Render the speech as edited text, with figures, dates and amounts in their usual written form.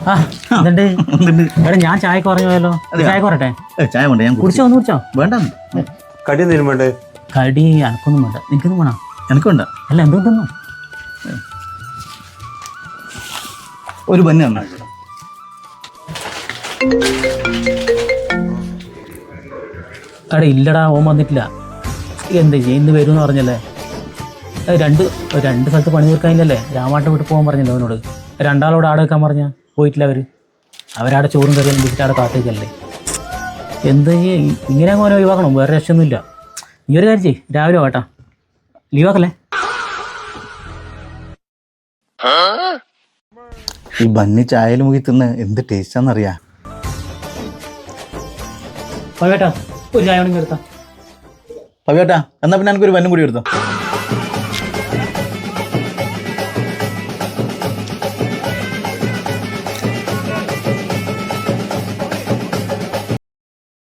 എടാ ഞാൻ ചായക്ക് പറഞ്ഞു പോയല്ലോ. ചായ കുറട്ടെ? ചായ വേണ്ട, ഞാൻ കുടിച്ചോ? ഒന്ന് കുടിച്ചോ? വേണ്ട. കടി എന്തെങ്കിലും വേണ്ടേ? കടി എനക്കൊന്നും വേണ്ട. നിനക്കൊന്നും വേണോ? എനിക്ക് വേണ്ട. അല്ല എന്തോ തിന്നോ? ഒരു ബന്ന് തന്നെ. എടാ ഇല്ലടാ, ഓൻ വന്നിട്ടില്ല. എന്ത് ചെയ്യും, ഇന്ന് വരുമെന്ന് പറഞ്ഞല്ലേ. രണ്ട് സ്ഥലത്ത് പണി തീർക്കാനില്ലല്ലേ. രാമാട്ടം വിട്ട് പോകാൻ പറഞ്ഞല്ലോ അവനോട്. രണ്ടാളോട് ആടെ വെക്കാൻ പറഞ്ഞാൽ പോയിട്ടില്ല. അവരവിടെ ചോറും കറിയും വിളിച്ചിട്ട് അവിടെ കാത്തേക്കല്ലേ. എന്ത് ഇങ്ങനെ അങ്ങനെ ഒഴിവാക്കണം, വേറെ രക്ഷയൊന്നുമില്ല. നീ ഒരു കാര്യം ചെയ്യ്, രാവിലെ വാട്ടാ, ലീവാക്കല്ലേ. ഈ ബന്നി ചായയിൽ മുക്കി തിന്ന് എന്ത് ടേസ്റ്റാന്നറിയാ. പവേട്ടാ ഒരു ചായ വേണമെങ്കിൽ എടുത്താ. പവേട്ടാ എന്നാ പിന്നെ എനിക്കൊരു ബന്നും കൂടി എടുത്തോ.